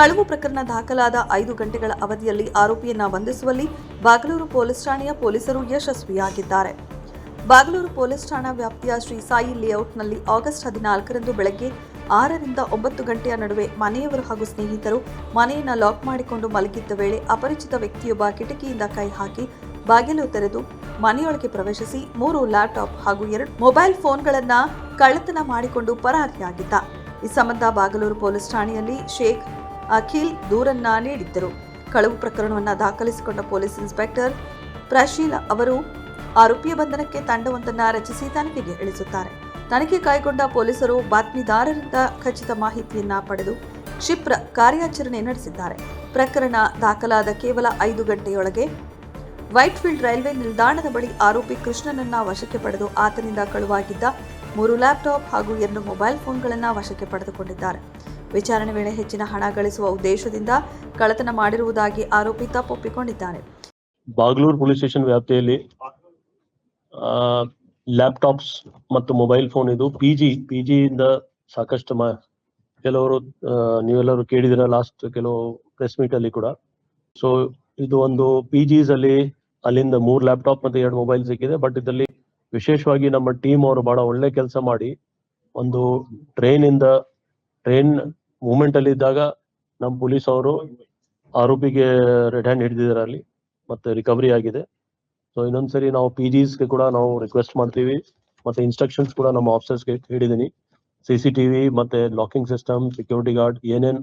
ಕಳವು ಪ್ರಕರಣ ದಾಖಲಾದ 5 ಗಂಟೆಗಳ ಅವಧಿಯಲ್ಲಿ ಆರೋಪಿಯನ್ನ ಬಂಧಿಸುವಲ್ಲಿ ಬಾಗಲೂರು ಪೊಲೀಸ್ ಠಾಣೆಯ ಪೊಲೀಸರು ಯಶಸ್ವಿಯಾಗಿದ್ದಾರೆ. ಬಾಗಲೂರು ಪೊಲೀಸ್ ಠಾಣಾ ವ್ಯಾಪ್ತಿಯ ಶ್ರೀ ಸಾಯಿ ಲೇಔಟ್ನಲ್ಲಿ ಆಗಸ್ಟ್ 14ರಂದು ಬೆಳಗ್ಗೆ 6 ರಿಂದ 9 ಗಂಟೆಯ ನಡುವೆ ಮನೆಯವರು ಹಾಗೂ ಸ್ನೇಹಿತರು ಮನೆಯನ್ನ ಲಾಕ್ ಮಾಡಿಕೊಂಡು ಮಲಗಿದ್ದ ವೇಳೆ ಅಪರಿಚಿತ ವ್ಯಕ್ತಿಯೊಬ್ಬ ಕಿಟಕಿಯಿಂದ ಕೈ ಹಾಕಿ ಬಾಗಿಲು ತೆರೆದು ಮನೆಯೊಳಗೆ ಪ್ರವೇಶಿಸಿ 3 ಲ್ಯಾಪ್ಟಾಪ್ ಹಾಗೂ 2 ಮೊಬೈಲ್ ಫೋನ್ಗಳನ್ನು ಕಳ್ಳತನ ಮಾಡಿಕೊಂಡು ಪರಾರಿಯಾಗಿದ್ದ. ಈ ಸಂಬಂಧ ಬಾಗಲೂರು ಪೊಲೀಸ್ ಠಾಣೆಯಲ್ಲಿ ಶೇಖ್ ಅಖಿಲ್ ದೂರನ್ನ ನೀಡಿದ್ದರು. ಕಳವು ಪ್ರಕರಣವನ್ನು ದಾಖಲಿಸಿಕೊಂಡ ಪೊಲೀಸ್ ಇನ್ಸ್ಪೆಕ್ಟರ್ ಪ್ರಶೀಲಾ ಅವರು ಆರೋಪಿಯ ಬಂಧನಕ್ಕೆ ತಂಡವೊಂದನ್ನು ರಚಿಸಿ ತನಿಖೆಗೆ ಇಳಿಸುತ್ತಾರೆ. ತನಿಖೆ ಕೈಗೊಂಡ ಪೊಲೀಸರು ಬಾತ್ಮೀದಾರರಿಂದ ಖಚಿತ ಮಾಹಿತಿಯನ್ನ ಪಡೆದು ಕ್ಷಿಪ್ರ ಕಾರ್ಯಾಚರಣೆ ನಡೆಸಿದ್ದಾರೆ. ಪ್ರಕರಣ ದಾಖಲಾದ ಕೇವಲ 5 ಗಂಟೆಯೊಳಗೆ ವೈಟ್ಫೀಲ್ಡ್ ರೈಲ್ವೆ ನಿಲ್ದಾಣದ ಬಳಿ ಆರೋಪಿ ಕೃಷ್ಣನನ್ನ ವಶಕ್ಕೆ ಪಡೆದು ಆತನಿಂದ ಕಳುವಾಗಿದ್ದ 3 ಲ್ಯಾಪ್ಟಾಪ್ ಹಾಗೂ 2 ಮೊಬೈಲ್ ಫೋನ್ಗಳನ್ನು ವಶಕ್ಕೆ ಪಡೆದುಕೊಂಡಿದ್ದಾರೆ. ವಿಚಾರಣೆ ವೇಳೆ ಹೆಚ್ಚಿನ ಹಣ ಗಳಿಸುವ ಉದ್ದೇಶದಿಂದ ಕಳ್ಳತನ ಮಾಡಿರುವುದಾಗಿ ಆರೋಪಿ ತಪ್ಪೊಪ್ಪಿಕೊಂಡಿದ್ದಾನೆ. ಬಾಗಲೂರು ಪೊಲೀಸ್ ಸ್ಟೇಷನ್ ವ್ಯಾಪ್ತಿಯಲ್ಲಿ ಲ್ಯಾಪ್ಟಾಪ್ಸ್ ಮತ್ತು ಮೊಬೈಲ್ ಫೋನ್ ಇದು ಪಿಜಿಯಿಂದ ಸಾಕಷ್ಟು ಕೆಲವರು ನೀವೆಲ್ಲರೂ ಕೇಳಿದಿರ ಲಾಸ್ಟ್ ಕೆಲವು ಪ್ರೆಸ್ ಮೀಟ್ ಅಲ್ಲಿ ಕೂಡ. ಸೊ ಇದು ಒಂದು ಪಿಜಿಸ್ ಅಲ್ಲಿ ಅಲ್ಲಿಂದ 3 ಲ್ಯಾಪ್ಟಾಪ್ ಮತ್ತೆ 2 ಮೊಬೈಲ್ ಸಿಕ್ಕಿದೆ. ಬಟ್ ಇದರಲ್ಲಿ ವಿಶೇಷವಾಗಿ ನಮ್ಮ ಟೀಮ್ ಅವರು ಬಹಳ ಒಳ್ಳೆ ಕೆಲಸ ಮಾಡಿ ಒಂದು ಟ್ರೈನ್ ಮೂವ್ಮೆಂಟ್ ಅಲ್ಲಿ ಇದ್ದಾಗ ನಮ್ಮ ಪೊಲೀಸ್ ಅವರು ಆರೋಪಿಗೆ ರೆಡ್ ಹ್ಯಾಂಡ್ ಹಿಡಿದಿದ್ದಾರೆ ಅಲ್ಲಿ ಮತ್ತೆ ರಿಕವರಿ ಆಗಿದೆ. ಸೊ ಇನ್ನೊಂದ್ಸರಿ ನಾವು ಪಿಜಿಸ್ಗೆ ಕೂಡ ನಾವು ರಿಕ್ವೆಸ್ಟ್ ಮಾಡ್ತೀವಿ ಮತ್ತೆ ಇನ್ಸ್ಟ್ರಕ್ಷನ್ಸ್ ಕೂಡ ನಮ್ಮ ಆಫೀಸರ್ಸ್ಗೆ ಹೇಳಿದೀನಿ. CCTV ಮತ್ತೆ ಲಾಕಿಂಗ್ ಸಿಸ್ಟಮ್, ಸೆಕ್ಯೂರಿಟಿ ಗಾರ್ಡ್ ಏನೇನ್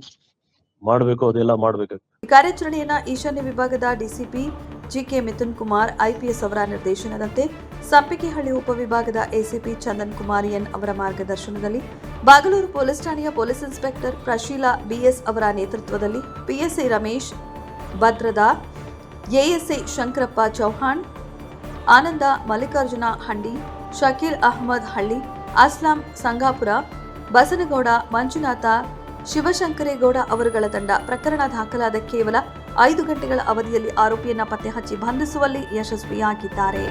ಮಾಡಬೇಕು ಅದೆಲ್ಲ ಮಾಡಬೇಕು. ಕಾರ್ಯಾಚರಣೆಯನ್ನ ಈಶಾನ್ಯ ವಿಭಾಗದ DCP GK Mithun Kumar IPS ಅವರ ನಿರ್ದೇಶನದಂತೆ ಸಂಪಿಗೆಹಳ್ಳಿ ಉಪವಿಭಾಗದ ACP ಚಂದನ್ ಕುಮಾರ್ N ಅವರ ಮಾರ್ಗದರ್ಶನದಲ್ಲಿ ಬಾಗಲೂರು ಪೊಲೀಸ್ ಠಾಣೆಯ ಪೊಲೀಸ್ ಇನ್ಸ್ಪೆಕ್ಟರ್ ಪ್ರಶೀಲಾ BS ಅವರ ನೇತೃತ್ವದಲ್ಲಿ PSI ರಮೇಶ್ ಭದ್ರದ, ASI ಶಂಕರಪ್ಪ ಚೌಹಾಣ್, ಆನಂದ ಮಲ್ಲಿಕಾರ್ಜುನ ಹಂಡಿ, ಶಕೀಲ್ ಅಹಮದ್ ಹಳ್ಳಿ, ಅಸ್ಲಾಂ ಸಂಗಾಪುರ, ಬಸನಗೌಡ, ಮಂಜುನಾಥ, ಶಿವಶಂಕರೇಗೌಡ ಅವರುಗಳ ತಂಡ ಪ್ರಕರಣ ದಾಖಲಾದ ಕೇವಲ 5 ಗಂಟೆಗಳ ಅವಧಿಯಲ್ಲಿ ಆರೋಪಿಯನ್ನ ಪತ್ತೆ ಹಚ್ಚಿ ಬಂಧಿಸುವಲ್ಲಿ ಯಶಸ್ವಿಯಾಗಿದ್ದಾರೆ.